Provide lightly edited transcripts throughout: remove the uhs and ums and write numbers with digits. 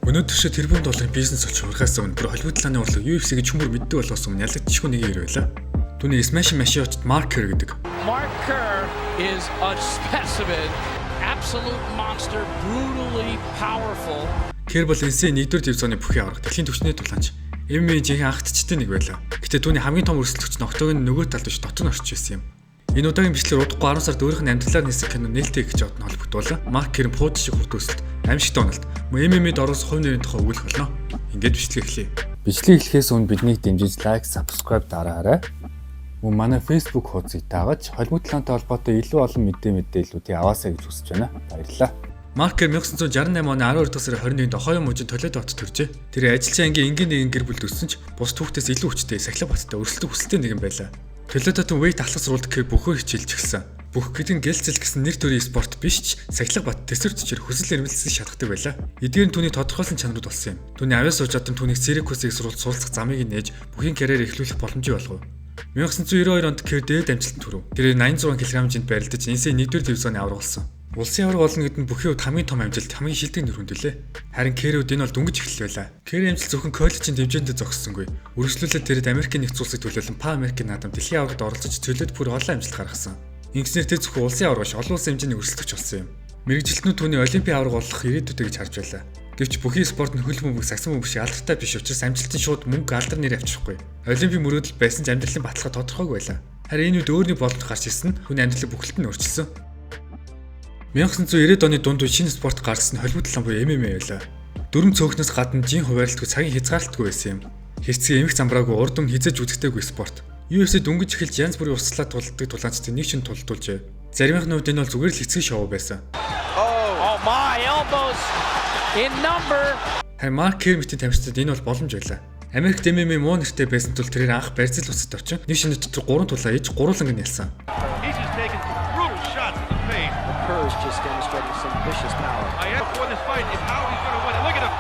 Өнөөдөр шиг тэрбум долларын бизнес олж ургаас өндөр Холливуд талааны урлаг UFC-г чүмөр мэддэг болохоос өмнө ялагдчихгүй нэг ир байлаа. Түүний Smash Machine-д Mark Kerr гэдэг. Mark Kerr is a specimen, absolute monster, brutally powerful. Kerr бол NCAA 1-р дивизионы бүхий авраг дэлхийн түвшний тулаанч. MMA-ийн анхдчтай нэг байлаа. Гэтэ түүний хамгийн том өрсөлдөгч нь октогоны нөгөө талд биш дотор нь орчиж байсан юм. Энэ удаагийн бичлэгээр удахгүй 10 сард өөрийнх нь амьдралаар нисэх кино нээлттэй гэж одно холбогдуулан Mark Kerr-ийн пууд шиг хурд өсөлт аимшигт оноолт MMA-д орох хувь нэрийн тухай өгүүлэх болно. Ингээд бичлэг эхлэе. Бичлэг эхлэхээс өмнө биднийг дэмжиж лайк, subscribe дараарай. Мөн манай Facebook хуудсыг дагаж Холливуд талаантай холбоотой илүү олон мэдээллүүдийг аваасаа гэж хүсэж байна. Баярлалаа. Mark Kerr 1968 оны 12 дугаар сарын 21-нд Ohio мужийн Толедо хотод төржээ. Тэр ажилчин ангийн энгийн нэгэн гэр бүлд өссөн ч бус түүхтээс илүү хүчтэй, сахилга баттай, өрсөлдөх хүсэлтэй нэгэн байлаа. Толедотын weight ахлах сургуульд Kerr бөхөө хичээлж эхэлсэн. Бүх гэдэг нь гэлцэл гэсэн нэр төрийн спорт биш ч сахилга бат төсвөр төчөр хүсэл эрмэлзэл шатгадаг байлаа. Эдгээр нь түүний тодорхойлсон чанарууд болсон юм. Түүний авиас сууж чадсан түүнийг Syracuse-ийг сурвалж суралцах замыг нээж бүхий карьер эхлүүлэх боломжтой болгов. 1992 онд Kerr дээд амжилтанд хүрэв. Тэр 86 кг-д байрлаж NCAA 1-р дивизионы авраг болсон. Улсын авраг болно гэдэг нь бүхий хувьд хамгийн том амжилт, хамгийн шилдэг нэр хүндэлээ. Харин Kerr-үүд энэ бол дөнгөж эхлэл байлаа. Kerr амжилт зөвхөн коллежийн дивизионд зогссонгүй. Үргэлжлүүлээд тэрэд Америкийн нэгдсэн улсыг төлөөлөн Pan American наадам дэлхийн аврагт оролцож цөлөөд бүр олон амжилт гаргасан. Ингэснээр тэр зөвхөн улсын аврагш олон улсын хэмжээний өрсөлдөгч болсон юм. Мэргэжилтнүүд түүний олимпийн авраг болох ирээдүйдээ гэж харж байлаа. Гэвч бүхий спорт нь хөл бөмбөг, сагсан бөмбөг шиг алдартай биш учраас амжилтын шууд мөнгө алдар нэр авчихгүй. Олимпийн мөрөөдөл байсан ч амьдралын баталгаа тодорхойгүй байлаа. Харин энэ үед өөрний боломж гарч ирсэн нь түүний амьдралыг бүхэлд нь өөрчилсөн. 1990-ад оны дунд үе шинэ спорт гарсан Холливуд талаан буюу MMA байлаа. Дөрөв цөөхнөөс гадна жин хуваарлтгүй цагийн хязгаарлалтгүй байсан юм. Хэсэг эмх замбраагүй урд өмнө хизэж үзэгдээгүй спорт. UFC дөнгөж эхэлж янз бүрийн урсгалаа тулдаг тулаанчдын нэг шин тулдуулжээ. Заримын хувьд энэ бол зүгээр л эцэг шоу байсан. Oh my elbows in number. Mark Kerr мэтийн тамирчид энэ бол боломж байлаа. Америкт MMA муу нэртэй байсан тул тэрээр анх барьцал усад орчин нэг шинэ дотор 3 тулаа ээж гурууланг нь ялсан. Just demonstrating some vicious power. I am for this fight is how he's going to win it. Look at him.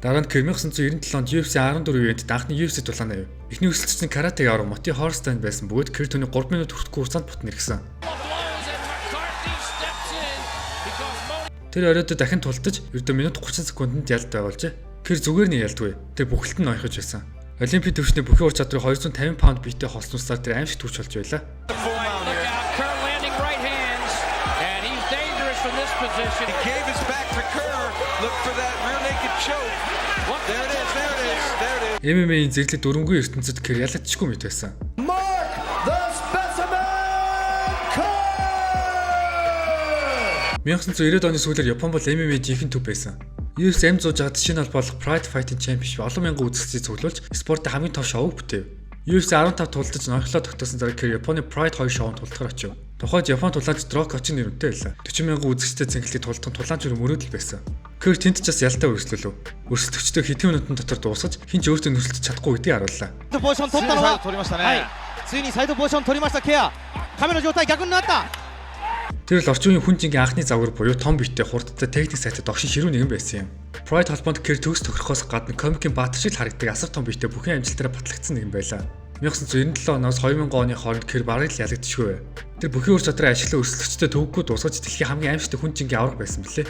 Дараа нь Kerr 1997 онд UFC 14 үеэд анхны UFC тулаан авив. Эхний өсөлтсөн каратег авраг Моти Хорстайн байсан бөгөөд Kerr түүний 3 минут хүртэхгүй хугацаанд бутан иргсэн. Тэр оройдоо дахин тулдаж ердөө минут 30 секундэд ялд байгуулжээ. Kerr зүгээр нь ялдгүй. Тэр бүхэлд нь ойхож байсан. Олимпийн төвшний бүхий ур чадварыг 250 паунд биетэй холсносаар тэр аимшиг төвч болж байлаа. Position. He gave his back to Kerr. Look for that rear naked choke. There it is. There it is. There it is. MMA-ийн зэрлэг дөрөнгөө ертөнцид Kerr ялагдчихгүй мэт байсан. Mark the Specimen Kerr. 1990-ад оны сүүлээр Япон бол MMA жинхэнэ төв байсан. UFC амь зууж байгаа шинэ алба болох Pride Fighting Championship олон мянган үзэгчдийг цуглуулж спортын хамгийн том шоуг бүтээв. UFC 15 тулдаж нохлоо тогтоосон дараа Kerr Японы Pride 2 шоунд тулдахаар очив. Тухайд Япон тулаанч Дрок Очин нэрнтэй байлаа. 40 мянган үзэгчтэй цэнгэлтийг тулдах тулаанч өөр мөрөөдөл байсан. Kerr тэнд ч бас ялтаа өрсөлдөлөв. Өрсөлдөгчдөө хэдэн минутын дотор дуусгаж хин ч өөртөө нөрсөлдөж чадахгүй гэдгийг харууллаа. Позишн тултаа ва. Цэний сайд позишн торимашта Kerr. Камера жотай гягун наата. Тэр л орчин үеийн хүн жингийн анхны загвар буюу том биетэй хурдтай техник сайтай догшин ширүү нэгэн байсан юм. Pride холбоонд Kerr төгс тохирохоос гадна комикийн баатар шиг харагддаг асар том биетэй бүхэн амжилтаараа батлагдсан нэгэн байлаа. 1997 оноос 2000 оны хооронд Kerr бараг л ялагдчихгүй. Тэр бүхий ур чадраа ашиглан өрсөлдөгчдөө төвөггүй дуусгаж дэлхийн хамгийн аимшигтай хүн жингийн авраг байсан билээ.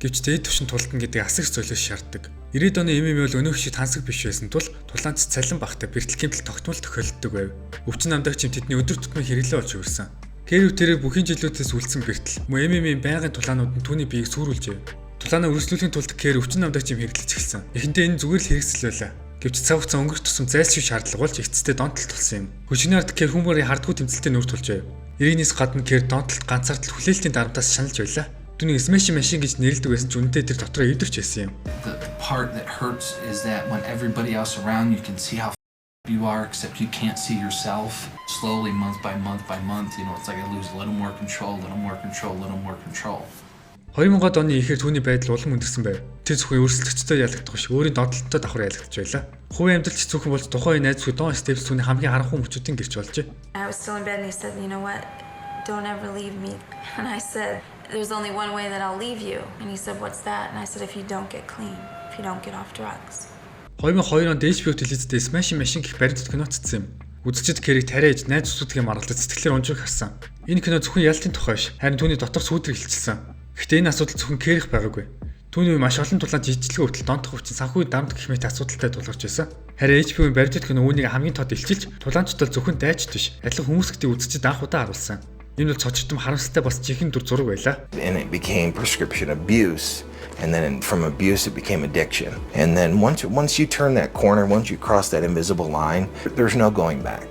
Гэвч дээд түвшин тултна гэдэг асар их золиос шаарддаг. 90-ад оны MMA бол өнөөх шиг тансаг биш байсан тул тулаанч цалин багтай бэртэл гэмтэл тогтмол тохиолддог байв. Өвчин намдагч юм тэдний өдөр тутмын хэрэглээ болж өрсөн. Kerr тэрээр бүхий жилүүдээс үлдсэн бэртэл MMA-ийн байнгын тулаанууд нь түүний биеийг сүрүүлжээ. Тулаанаа үргэлжлүүлэхийн тулд Kerr өвчин намдагч юм хэрэглэж эхэлсэн. Эхэндээ энэ зүгээр л хэрэгсэл байлаа. Гэвч цаг хугацаа өнгөрөх тусам зайлшгүй шаардлага болж эцэстээ донтолт болсон юм. Хүчний ард Kerr хүмүүрийн хардгуу тэмцэлтэд нүүр тулжээ. Иргэнээс гадна Kerr донтолт ганцаардл хүлээлтийн дарамтаас шаналж байлаа. Түүний Smash Machine гэж нэрлэдэг байсан ч үнэндээ тэр дотроо эвдэрч байсан юм. The part that hurts is that when everybody else around you can see how you are, except you can't see yourself. Slowly, month by month, it's like I lose a little more control, a little more control, a little more control. 2000-ад оны ихээр түүний байдал улам өндөрсөн байв. Тэр зөвхөн өрсөлдөгчдөө ялагдах биш, өөрийн донтолттой давхар ялагдаж байлаа. Хувийн амьдралч зөвхөн болж тухайн найз зөв Don Staples түүний хамгийн харанхуй мөчүүдийн гэрч болжээ. I was still in bed and he said, "You know what? Don't ever leave me." And I said, "There's only one way that I'll leave you." And he said, "What's that?" And I said, "If you don't get clean, if you don't get off drugs." 2002 онд HBO телевизэд Smash Machine гэх баримтат кино цэцсэн юм. Үзэгчид Кэрийг тариаж найз зүсүүдгээ маргалдаж сэтгэлээр унжиг харсан. Энэ кино зөвхөн ялтын тухай биш, харин түүний дотор сүйдрийг илчилсэн. Гэхдээ энэ асуудал зөвхөн Кэрих байгаагүй. Түүний үе маш олон тулаан жижиглэг хүртэл донтох хүчин санхүү дамд гэх мэт асуудалтай тулгарч байсан. Харин HBO-ийн баримтат кино үүнийг хамгийн тод илчилж, тулаанчдад зөвхөн дайчд биш, адилхан хүмүүс гэдгийг үзэгчид анх удаа харуулсан. Энэ бол цочтом харамсалтай бас жинхэнэ дүр зураг байлаа. And it became prescription abuse. And then from abuse it became addiction. And then once you turn that corner, once you cross that invisible line, there's no going back.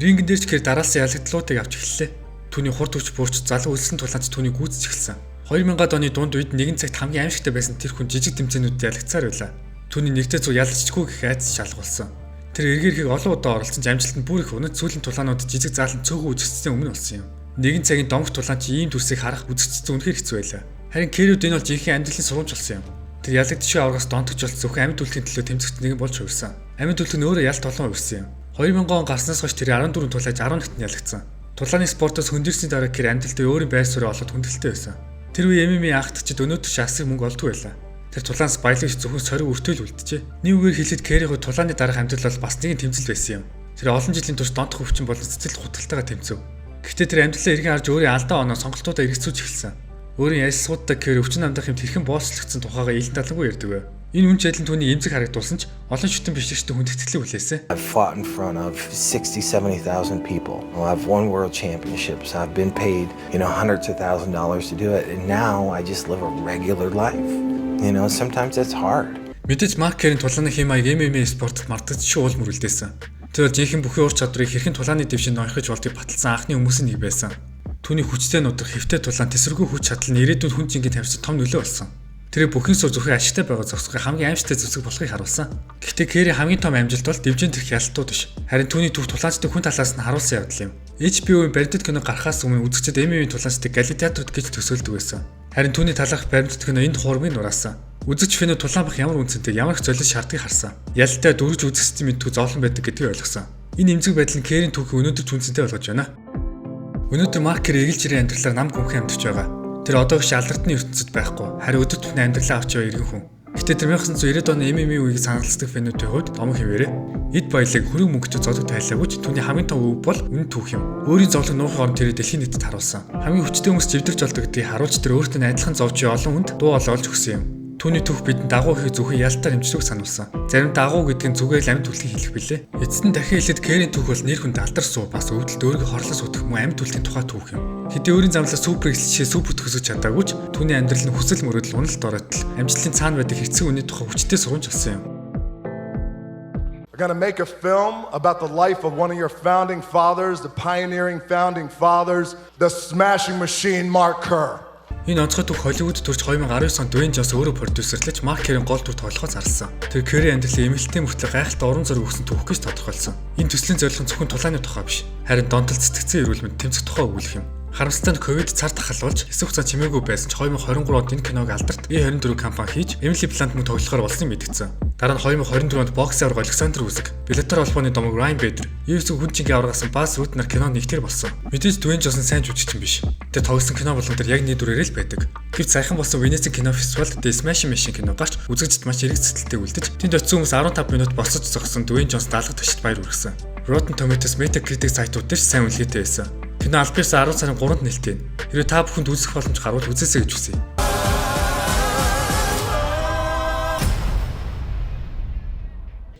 Рингэн дээр ч Кэр дараалсан ялгдлуудыг авч эхэллээ. Түүний хурд хүч буурч залуу үлсэн тулаанч түүнийг гүйцэж эхэлсэн. 2000-ад оны дунд үед нэгэн цагт хамгийн аимшигтай байсан тэр хүн жижиг тэмцээнүүдэд ялгцаар байлаа. Түүний нэгдээ зүг ялцчгүй гэх айдас шалгуулсан. Тэр эргэрхийг олон удаа оролцсон амжилтанд бүр их унаж сүүлийн тулаанууд жижиг заалан цөөхөн үжигдсэн өмнө болсон юм. Нэгэн цагийн домогт тулаанч ийм дүрсийг харах үзэгчдэн үнэхээр хэцүү байлаа. Харин Кэрүүд энэ бол жинхэнэ амьдралын сургамж болсон юм. Тэр ялагдчихгүй аврагаас донтогч бол зөвхөн амьд үлдэхин төлөө тэмцэгч нэгэн болж хувирсан. Амьд үлдэх нь өөрөө ялт олон хувирсан юм. 2000 он гарснаас хойш тэр 14 тулааж 11-т нь ялагдсан. Тулааны спортоос хөндөрсний дараа Кэр амьдралдаа өөрийн байр суурь олоод хүндэлтэй байсан. Тэр үе MMA анхдагчид өнөөдөр ч асар мөнгө олдгүй байлаа. Тэр тулаан спайлагч зөвхөн сориг өртөөл үлджээ. Нэг үгээр хэлээд Кэрийн тулааны дараах амьдрал бол бас нэгэн тэмцэл байсан юм. Тэр олон жилийн турш донтох өвчин болон цэцэл хутгалтайгаа тэмцэв. Гэхдээ тэр амьдралаа эргэн харж өөрийн алдаа оноо сонголтуудаа эргэцүүлж эхэлсэн. Өөрийн ялсгуудтай Кэр өвчин амдах хэмт хэрхэн бооцлогдсон тухайга илэн талангүй ярьдаг байв. Энэ үн чадал нь түүний эмзэг харагдуулсан ч олон шүтэн бичлэгчтэй хүндэтгэлийг хүлээсэн. I've fought in front of 60-70,000 people. Well, I've won world championships. I've been paid, hundreds of $1,000s to do it. And now I just live a regular life. Sometimes it's hard. Мэдээж Марк Кэрийн тулааны хэм маяг MMA спортод мартагдчихгүй уул мөрөлдөөсөн. Тэр жинхэнэ бүхий ур чадварыг хэрхэн тулааны дэвшинд ноёхож болдгийг баталсан анхны хүмүүсийн нэг байсан. Түүний хүчтэй нудрах хэвтэй тулаан тэсвэргүй хүч чадал нь ирээдүйд хүн жингийн тавьсан том нөлөө болсон. Тэр бүхэн сур зөвхөн ашигтай байгаа зогсохын хамгийн аимшигтай зэвсэг болохыг харуулсан. Гэхдээ Кэрийн хамгийн том амжилт бол дэвжин тэрх ялтууд биш. Харин түүний түүх тулаанчдын хүн талаас нь харуулсан явдал юм. HBO-ийн баримтат кино гарахаас өмнө үзэгчид MMA тулаанчдыг гладиаторд гэж төсөөлдөг байсан. Харин түүний талаарх баримтат кино энд хуурмыг нураасан. Үзэгч фэнэ тулаан бах ямар үнцэнтэй, ямар их золиос шаардгийг харсан. Ялалтай дөрвж үзэх системийн төв зовлон байдаг гэдгийг ойлгосон. Энэ эмзэг байдал нь Кэрийн түүхийг өнөөдөр үнцэнтэй болгож байна. Өнөөдөр Марк Кэр эгэлж ирэн амьдралаар нам гүнхэн амьдарч байгаа. Тэр одоо их алдартны ертөнцид байхгүй. Харин өдөр тутмын амьдралаа авч яваа иргэн хүн. Гэхдээ тэр 1990-ад оны MMA үеийг саналцдаг фэнүүдийн хувьд том хэмээрээ эд баялаг хөрөг мөнгөтэй золог тайлаагүйч түүний хамгийн том өв бол үнэн түүх юм. Өөрийн зовлог нуухын оронд тэрийг дэлхийн нийтэд харуулсан. Хамгийн хүчтэй хүмүүс живдэрч болдог гэдгийг харуулж тэр өөртөө адилхан зовж олон хүнд дуу олж өгсөн юм. Түүний түүх бидэнд дагуу хийх зөвхөн ялтаар хэмжлэг сануулсан. Зарим дагуу гэдэг нь зүгээр л амьд үлдгийг хэлэх билээ. Эцэст нь дахин хэлээд Кэрийн түүх бол нэр хүнд алдар суу бас өвдөлт өөрийгөө хорлоос үтэх мөн амьд үлдгийн тухай түүх юм. Хэдий өөрийн замлаа супер эсэлшээ супер төгсөж чадаагүй ч түүний амьдрал нь хүсэл мөрөөдөл уналт оройтол амжилтын цаана байдаг хэцүү үний тухай хүчтэй сургамж болсон юм. We're going to make a film about the life of one of your founding fathers, the pioneering founding fathers, the smashing machine Mark Kerr. Энэ онцгой түүх Холливуд төрж 2019 онд Дуэйн Джонс өөрөө продюсерлэж Марк Кэрийн гол дүр тоглохоо зарласан. Тэр Кэрийн амьдралын эмэлттэй мөртлөө гайхалтай уран зориг өгсөн түүх гэж тодорхойлсон. Энэ төслийн зорилго нь зөвхөн тулааны тухай биш, харин донтол цэцэгцэн эрүүлмэнд тэмцэх тухай өгүүлэх юм. Харамсалтай нь ковид цар тахалуулж эсэх хугацаа чимээгүй байсан ч 2023 онд энэ киног алдарт E24 компани хийж Emily Blunt мөн тоглохоор болсон мэдгдсэн. Дараа нь 2024 онд бокс аварга Александр Усик, Bellator холбооны домог Ryan Bader, UFC хүн чингийн аваргасан Bas Rutten нар кино нэгтэр болсон. Мэдээж Dwayne Johnson сайн жүжигчин биш. Тэр тоглосон кино болгон дээр яг нэг дүрээрээ л байдаг. Гэвч саяхан болсон Венецийн кино фестивалд The Smashing Machine кино гарч үзэгчд маш эрэг цэцэлтэй үлдэж тэнд очисон хүмүүс 15 минут босож зогсон Dwayne Johnson даалгад ташид баяр хүргэсэн. Rotten Tomatoes Metacritic сайтууд дээр сайн үнэлгээтэй байсан. Кино аль биесээ 10 сарын 3-нд нээлттэй. Хэрвээ та бүхэнд үзэх боломж гарвал үзээсэй гэж хүсье.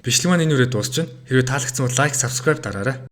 Бичлэг маань энэ үрээ дуусч байна. Хэрвээ таалагдсан бол лайк, subscribe дараарай.